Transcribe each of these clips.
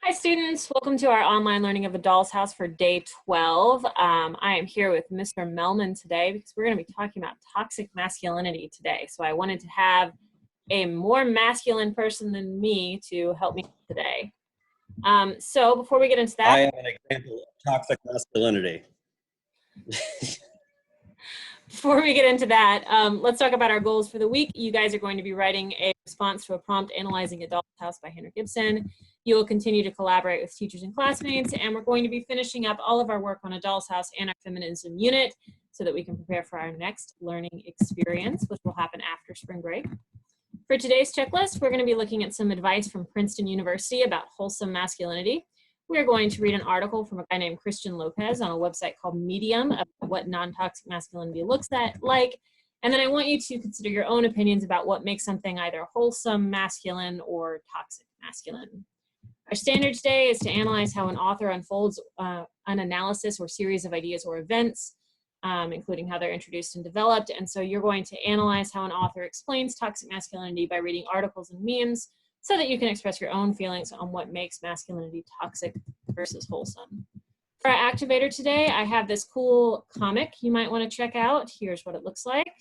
Hi students, welcome to our online learning of a doll's house for day 12. I am here with Mr. Mellman today because we're going to be talking about toxic masculinity today. So I wanted to have a more masculine person than me to help me today. So before we get into that, I am an example of toxic masculinity. Before we get into that, let's talk about our goals for the week. You guys are going to be writing a response to a prompt analyzing A Doll's House by Henry Gibson. You will continue to collaborate with teachers and classmates, and we're going to be finishing up all of our work on A Doll's House and our feminism unit so that we can prepare for our next learning experience, which will happen after spring break. For today's checklist, we're going to be looking at some advice from Princeton University about wholesome masculinity. We're going to read an article from a guy named Christian Lopez on a website called Medium about what non-toxic masculinity looks like. And then I want you to consider your own opinions about what makes something either wholesome, masculine, or toxic masculine. Our standard today is to analyze how an author unfolds an analysis or series of ideas or events, including how they're introduced and developed. And so you're going to analyze how an author explains toxic masculinity by reading articles and memes, so that you can express your own feelings on what makes masculinity toxic versus wholesome. For our activator today, I have this cool comic you might want to check out. Here's what it looks like.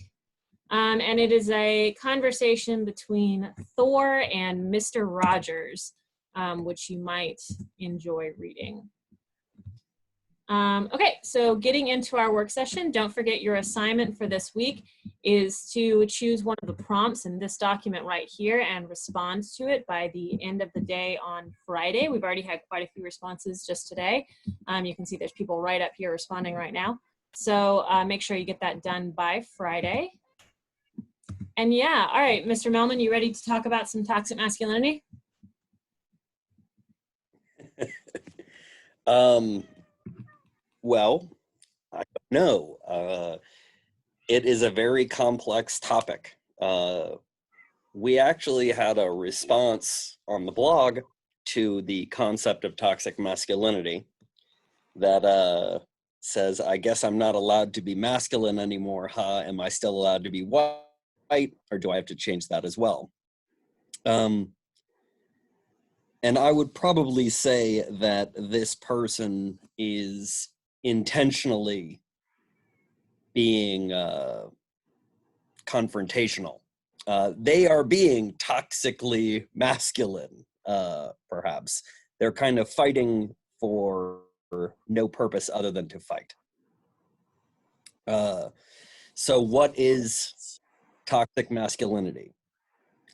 And it is a conversation between Thor and Mr. Rogers, which you might enjoy reading. Okay, so getting into our work session, don't forget your assignment for this week is to choose one of the prompts in this document right here and respond to it by the end of the day on Friday. We've already had quite a few responses just today. You can see there's people right up here responding right now. So make sure you get that done by Friday. And yeah, all right, Mr. Mellman, you ready to talk about some toxic masculinity? Well, I don't know. It is a very complex topic. We actually had a response on the blog to the concept of toxic masculinity that says, I guess I'm not allowed to be masculine anymore, huh? Am I still allowed to be white, or do I have to change that as well? And I would probably say that this person is intentionally being confrontational. They are being toxically masculine, perhaps. They're kind of fighting for no purpose other than to fight. So what is toxic masculinity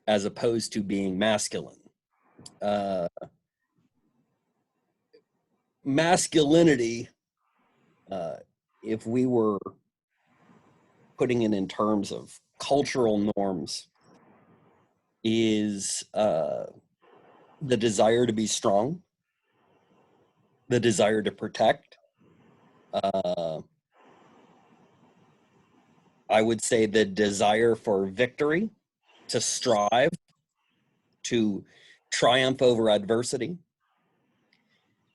as opposed to being masculine? Masculinity, if we were putting it in terms of cultural norms, is the desire to be strong, the desire to protect. I would say the desire for victory, to strive, to triumph over adversity.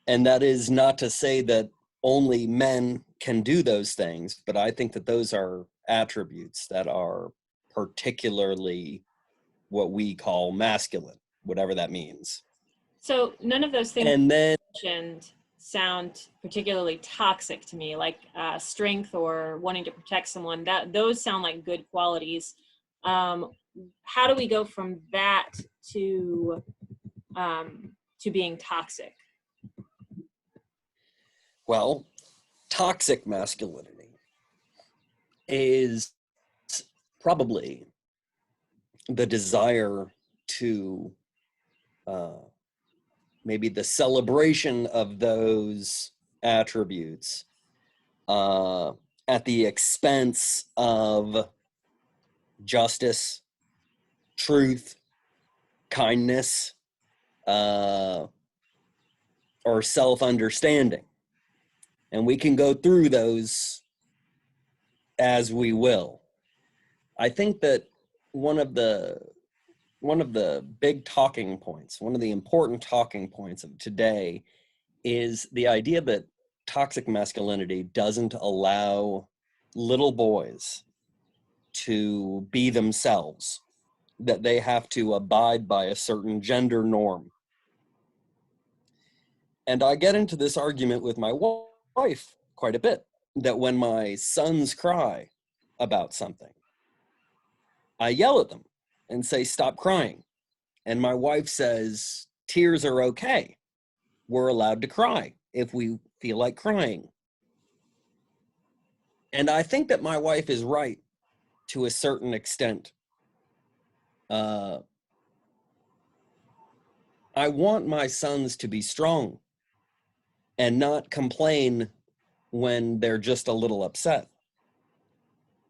And that is not to say that only men can do those things, but I think that those are attributes that are particularly what we call masculine, whatever that means. So none of those things and then mentioned sound particularly toxic to me, like strength or wanting to protect someone. Those sound like good qualities. How do we go from that to being toxic? Well, toxic masculinity is probably the desire to maybe the celebration of those attributes at the expense of justice, truth, kindness, or self-understanding. And we can go through those as we will. I think that one of the big talking points, one of the important talking points of today is the idea that toxic masculinity doesn't allow little boys to be themselves, that they have to abide by a certain gender norm. And I get into this argument with my wife quite a bit, that when my sons cry about something, I yell at them and say, "Stop crying." And my wife says, "Tears are okay. We're allowed to cry if we feel like crying." And I think that my wife is right to a certain extent. I want my sons to be strong and not complain when they're just a little upset.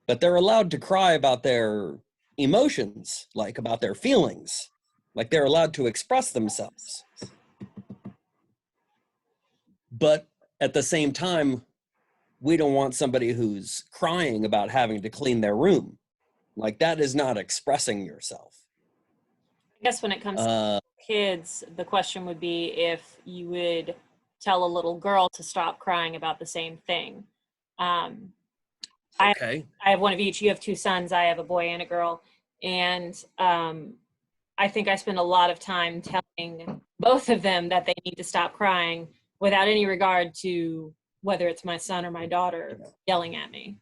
But they're allowed to cry about their emotions, like about their feelings, like they're allowed to express themselves. But at the same time, we don't want somebody who's crying about having to clean their room. Like, that is not expressing yourself. I guess when it comes to kids, the question would be if you would tell a little girl to stop crying about the same thing. Okay. I have one of each. You have two sons. I have a boy and a girl. And I think I spend a lot of time telling both of them that they need to stop crying without any regard to whether it's my son or my daughter yelling at me.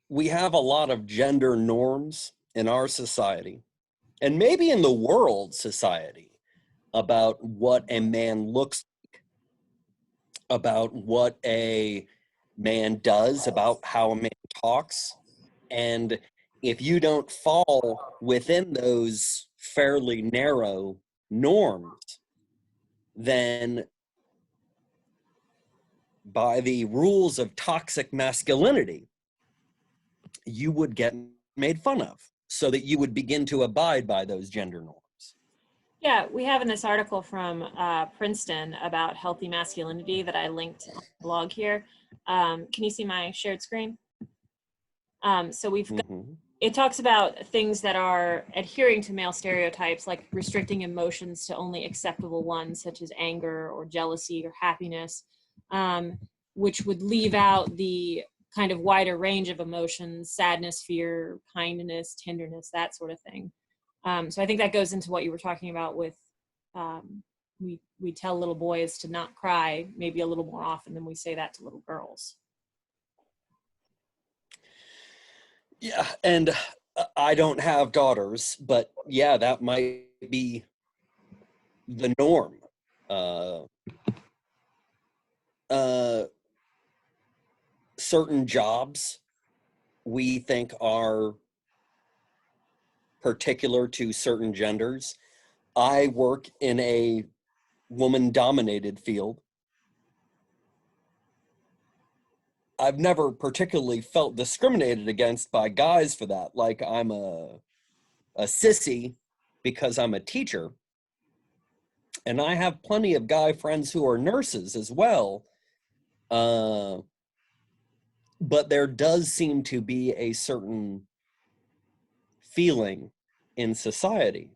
We have a lot of gender norms in our society, and maybe in the world society, about what a man looks like, about what a man does, about how a man talks. And if you don't fall within those fairly narrow norms, then by the rules of toxic masculinity, you would get made fun of, so that you would begin to abide by those gender norms. Yeah, we have in this article from Princeton about healthy masculinity that I linked on the blog here. Can you see my shared screen? So we've got, it talks about things that are adhering to male stereotypes, like restricting emotions to only acceptable ones, such as anger or jealousy or happiness, which would leave out the kind of wider range of emotions: sadness, fear, kindness, tenderness, that sort of thing. So I think that goes into what you were talking about with we tell little boys to not cry maybe a little more often than we say that to little girls. Yeah, and I don't have daughters, but yeah, that might be the norm. Certain jobs we think are particular to certain genders. I work in a woman-dominated field. I've never particularly felt discriminated against by guys for that, like I'm a sissy because I'm a teacher. And I have plenty of guy friends who are nurses as well. But there does seem to be a certain feeling in society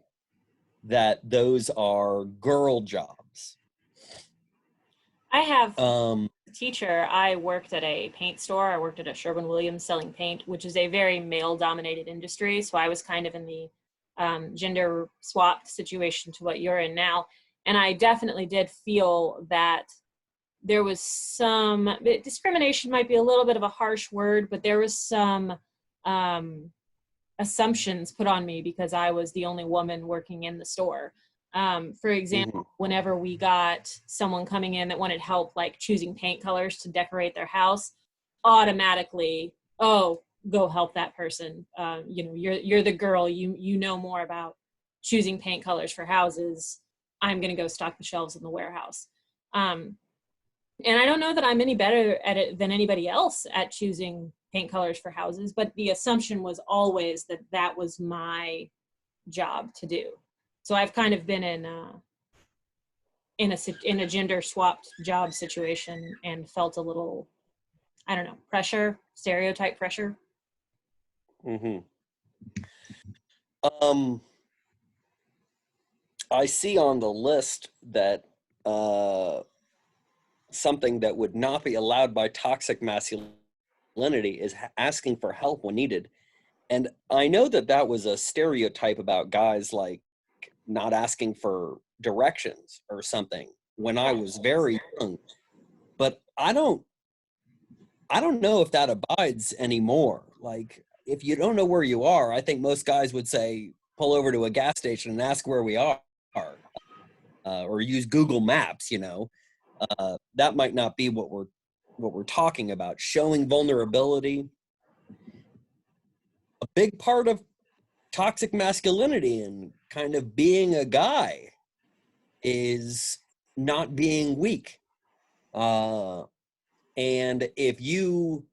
that those are girl jobs. I have a teacher. I worked at a paint store. I worked at a Sherwin-Williams selling paint, which is a very male-dominated industry. So I was kind of in the gender swapped situation to what you're in now. And I definitely did feel that there was some discrimination, might be a little bit of a harsh word, but there was some assumptions put on me because I was the only woman working in the store. For example, whenever we got someone coming in that wanted help, like choosing paint colors to decorate their house, automatically, oh, go help that person. You know, you're the girl. You know more about choosing paint colors for houses. I'm going to go stock the shelves in the warehouse. And I don't know that I'm any better at it than anybody else at choosing paint colors for houses, but the assumption was always that that was my job to do. So I've kind of been in a gender swapped job situation and felt a little, I don't know, pressure, stereotype pressure. I see on the list that something that would not be allowed by toxic masculinity masculinity is asking for help when needed. And I know that that was a stereotype about guys like not asking for directions or something when I was very young, but I don't know if that abides anymore. Like, if you don't know where you are, I think most guys would say, pull over to a gas station and ask where we are, or use Google Maps. That might not be what we're talking about. Showing vulnerability, a big part of toxic masculinity and kind of being a guy is not being weak. And if you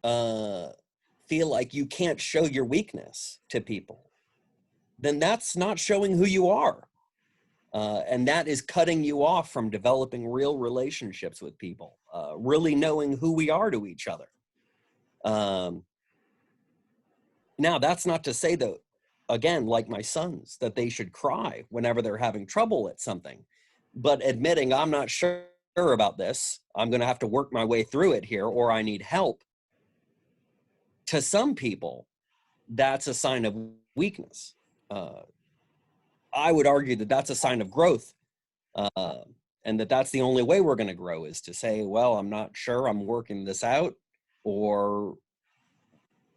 feel like you can't show your weakness to people, then that's not showing who you are. And that is cutting you off from developing real relationships with people, really knowing who we are to each other. Now, that's not to say that, again, like my sons, that they should cry whenever they're having trouble at something, but admitting, I'm not sure about this, I'm going to have to work my way through it here, or I need help. To some people, that's a sign of weakness. I would argue that that's a sign of growth, and that's the only way we're going to grow, is to say, well, I'm not sure, I'm working this out, or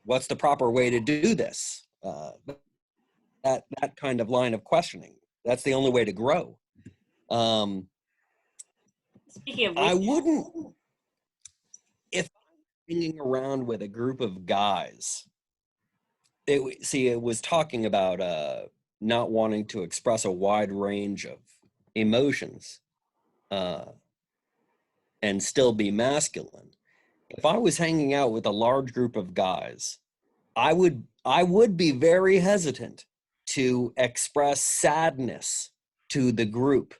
what's the proper way to do this? That kind of line of questioning. That's the only way to grow. Speaking of I weakness, wouldn't, if I'm hanging around with a group of guys, it was talking about not wanting to express a wide range of emotions and still be masculine. If I was hanging out with a large group of guys, I would be very hesitant to express sadness to the group,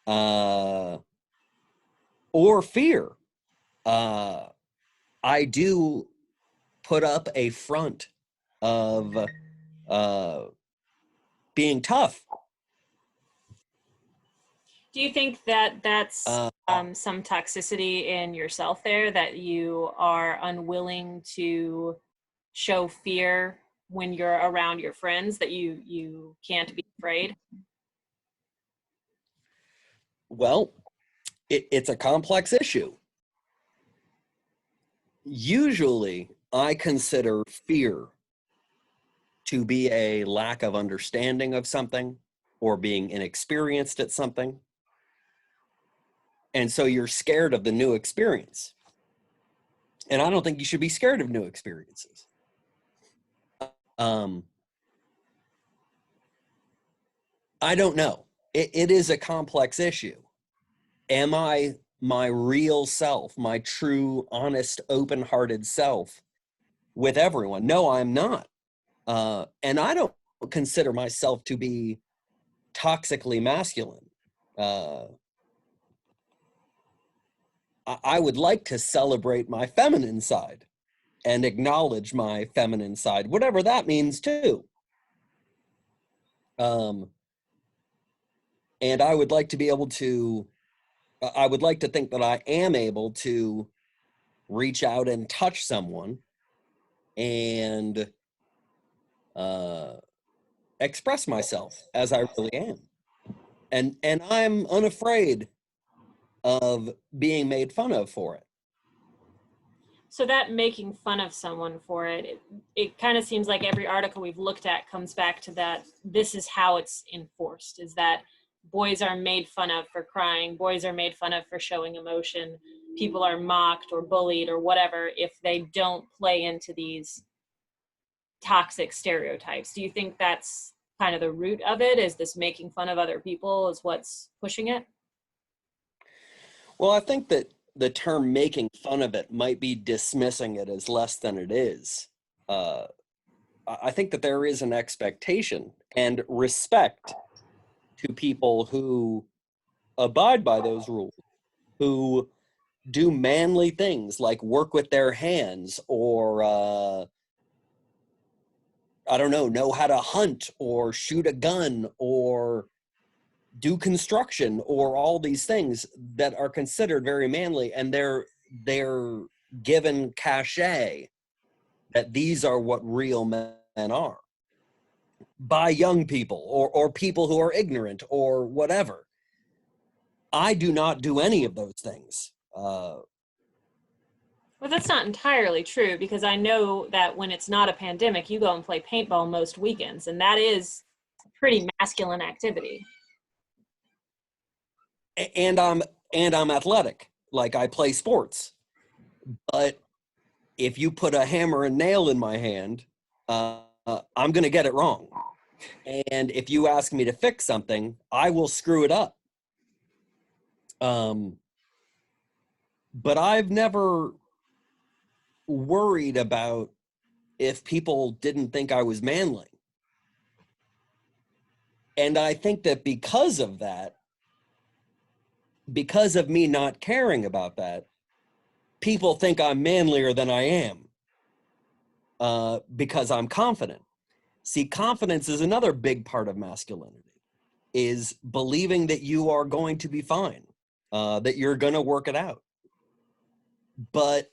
or fear. I do put up a front of being tough. do you think that that's some toxicity in yourself there, that you are unwilling to show fear when you're around your friends, that you can't be afraid? Well, it's a complex issue. Usually, I consider fear to be a lack of understanding of something or being inexperienced at something. And so you're scared of the new experience. And I don't think you should be scared of new experiences. I don't know. It is a complex issue. Am I my real self, my true, honest, open-hearted self with everyone? No, I'm not. And I don't consider myself to be toxically masculine. I would like to celebrate my feminine side and acknowledge my feminine side, whatever that means too. And I would like to be able to, I would like to think that I am able to reach out and touch someone and express myself as I really am. And I'm unafraid of being made fun of for it. So that making fun of someone for it kind of seems like every article we've looked at comes back to that. This is how it's enforced, is that boys are made fun of for crying, boys are made fun of for showing emotion, people are mocked or bullied or whatever if they don't play into these toxic stereotypes. Do you think that's kind of the root of it? Is this making fun of other people is what's pushing it? Well, I think that the term making fun of it might be dismissing it as less than it is. I think that there is an expectation and respect to people who abide by those rules, who do manly things like work with their hands, or I don't know how to hunt or shoot a gun or do construction, or all these things that are considered very manly, and they're given cachet that these are what real men are by young people or people who are ignorant or whatever. I do not do any of those things. Well, that's not entirely true, because I know that when it's not a pandemic, you go and play paintball most weekends, and that is a pretty masculine activity. And I'm athletic, like I play sports. But if you put a hammer and nail in my hand, I'm going to get it wrong. And if you ask me to fix something, I will screw it up. But I've never worried about if people didn't think I was manly. And I think that because of that, because of me not caring about that, people think I'm manlier than I am, because I'm confident. See, confidence is another big part of masculinity, is believing that you are going to be fine, that you're going to work it out. But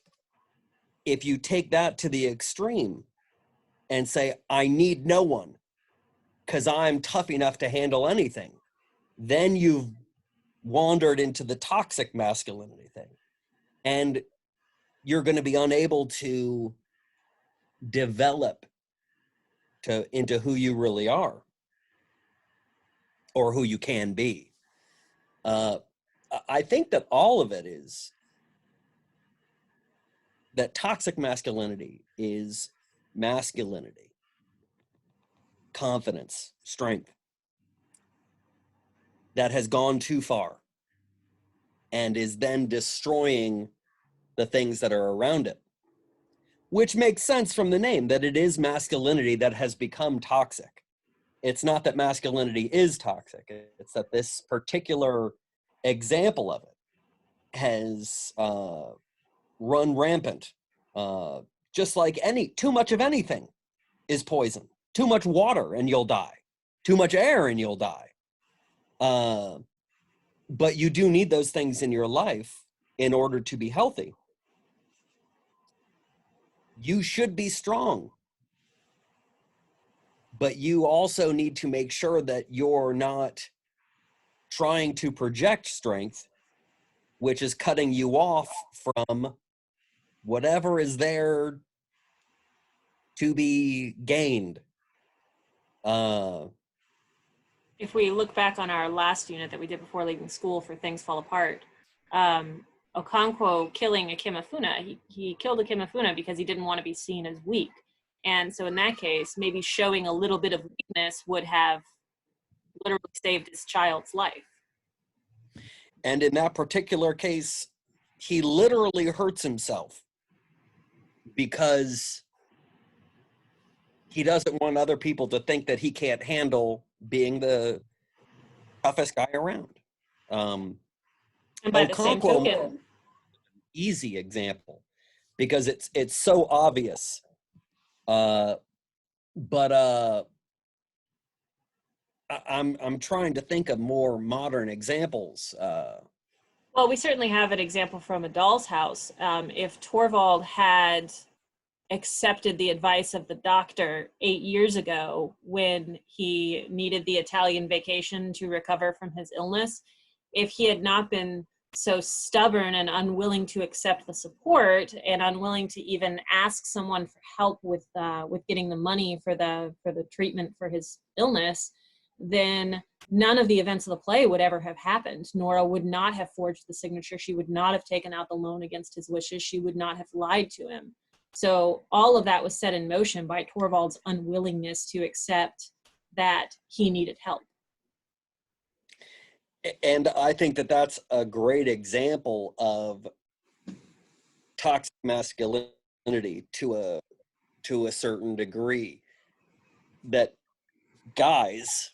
if you take that to the extreme and say, I need no one because I'm tough enough to handle anything, then you've wandered into the toxic masculinity thing. And you're going to be unable to develop into who you really are or who you can be. I think that all of it is that toxic masculinity is masculinity, confidence, strength that has gone too far and is then destroying the things that are around it, which makes sense from the name, that it is masculinity that has become toxic. It's not that masculinity is toxic. It's that this particular example of it has run rampant. Just like too much of anything is poison. Too much water and you'll die. Too much air and you'll die. But you do need those things in your life in order to be healthy. You should be strong, but you also need to make sure that you're not trying to project strength, which is cutting you off from whatever is there to be gained. If we look back on our last unit that we did before leaving school for Things Fall Apart, Okonkwo killing Akimafuna, he killed Akimafuna because he didn't want to be seen as weak. And so in that case, maybe showing a little bit of weakness would have literally saved his child's life. And in that particular case, he literally hurts himself because he doesn't want other people to think that he can't handle being the toughest guy around. And by the same token, easy example because it's so obvious. But I'm trying to think of more modern examples. Well, we certainly have an example from A Doll's House. If Torvald had accepted the advice of the doctor 8 years ago when he needed the Italian vacation to recover from his illness, if he had not been so stubborn and unwilling to accept the support and unwilling to even ask someone for help with getting the money for the treatment for his illness, then none of the events of the play would ever have happened. Nora would not have forged the signature. She would not have taken out the loan against his wishes. She would not have lied to him. So all of that was set in motion by Torvald's unwillingness to accept that he needed help. And I think that that's a great example of toxic masculinity to a certain degree, that guys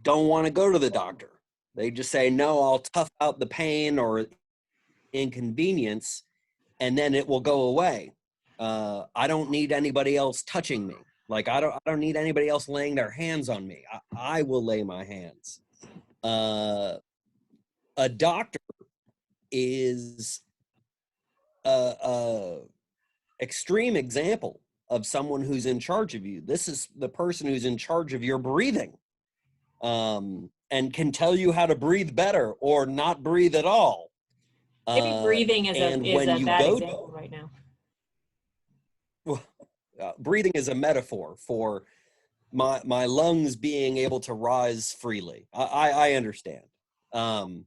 don't want to go to the doctor. They just say, no, I'll tough out the pain or inconvenience and then it will go away. I don't need anybody else touching me. Like I don't need anybody else laying their hands on me. I will lay my hands. A doctor is a extreme example of someone who's in charge of you. This is the person who's in charge of your breathing, and can tell you how to breathe better or not breathe at all. Maybe breathing is and a when you bad go example right now. breathing is a metaphor for my lungs being able to rise freely. I understand. And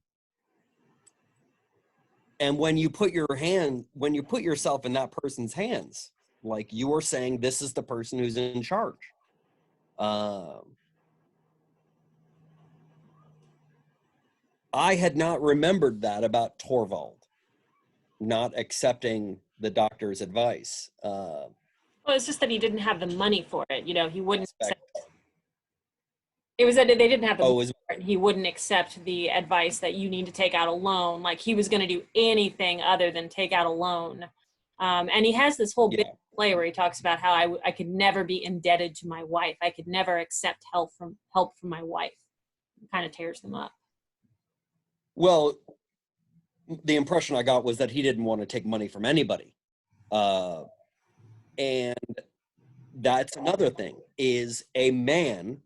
when you put yourself in that person's hands, like you were saying, this is the person who's in charge. I had not remembered that about Torvald not accepting the doctor's advice. Well, it's just that he didn't have the money for it. You know, he wouldn't accept. It was that they didn't have the money for it. He wouldn't accept the advice that you need to take out a loan. Like he was going to do anything other than take out a loan. And he has this whole big play where he talks about how I could never be indebted to my wife. I could never accept help from my wife. It kind of tears them up. Well, the impression I got was that he didn't want to take money from anybody. And that's another thing, is a man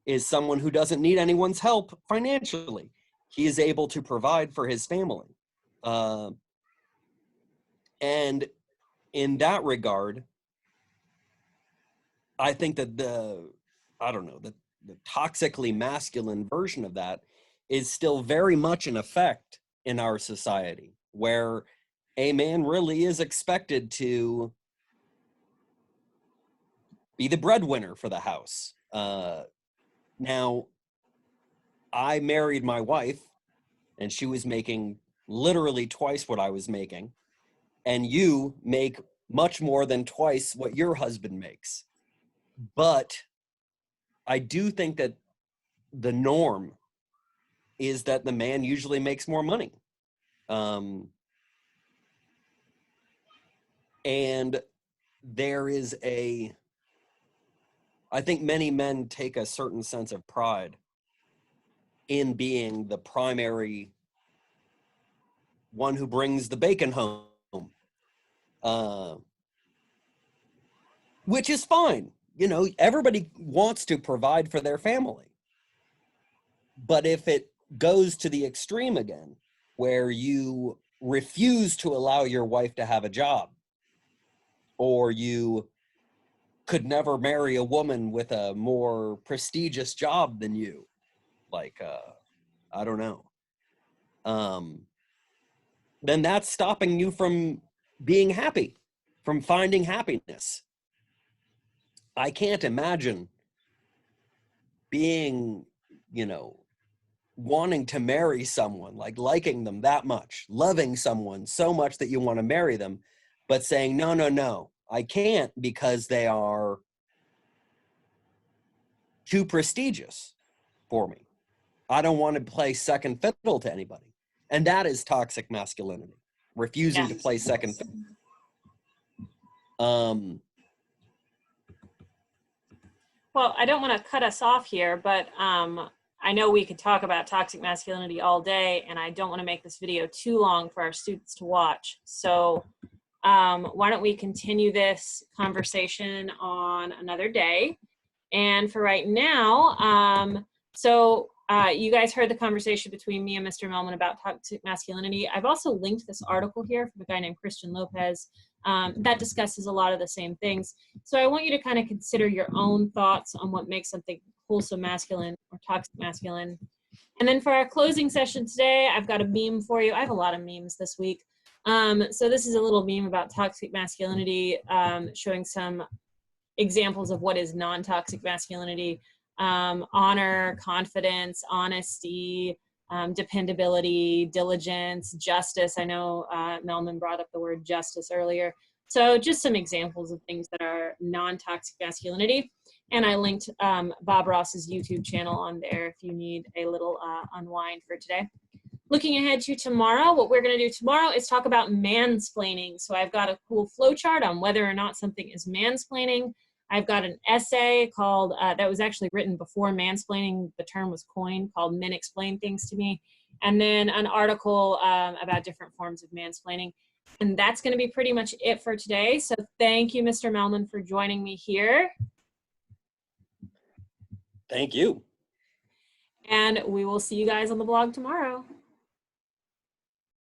is someone who doesn't need anyone's help financially. He is able to provide for his family. And in that regard, I think that the toxically masculine version of that is still very much in effect in our society, where a man really is expected to be the breadwinner for the house. Now, I married my wife, and she was making literally twice what I was making, and you make much more than twice what your husband makes. But I do think that the norm is that the man usually makes more money. And there is I think many men take a certain sense of pride in being the primary one who brings the bacon home, which is fine. You know, everybody wants to provide for their family. But if it goes to the extreme again, where you refuse to allow your wife to have a job, or you could never marry a woman with a more prestigious job than you, like, I don't know, then that's stopping you from being happy, from finding happiness. I can't imagine being, wanting to marry someone, like liking them that much, loving someone so much that you want to marry them, but saying, no, I can't because they are too prestigious for me. I don't want to play second fiddle to anybody. And that is toxic masculinity, refusing to play second fiddle. Well, I don't want to cut us off here, but I know we could talk about toxic masculinity all day, and I don't want to make this video too long for our students to watch. So why don't we continue this conversation on another day? And for right now, you guys heard the conversation between me and Mr. Mellman about toxic masculinity. I've also linked this article here from a guy named Christian Lopez that discusses a lot of the same things. So I want you to kind of consider your own thoughts on what makes something wholesome masculine or toxic masculine. And then for our closing session today, I've got a meme for you. I have a lot of memes this week. So this is a little meme about toxic masculinity, showing some examples of what is non-toxic masculinity: honor, confidence, honesty, dependability, diligence, justice. I know Mellman brought up the word justice earlier. So just some examples of things that are non-toxic masculinity. And I linked Bob Ross's YouTube channel on there if you need a little unwind for today. Looking ahead to tomorrow, what we're going to do tomorrow is talk about mansplaining. So I've got a cool flowchart on whether or not something is mansplaining. I've got an essay called, that was actually written before mansplaining, the term was coined, called Men Explain Things to Me. And then an article about different forms of mansplaining. And that's going to be pretty much it for today. So thank you, Mr. Mellman, for joining me here. Thank you. And we will see you guys on the blog tomorrow.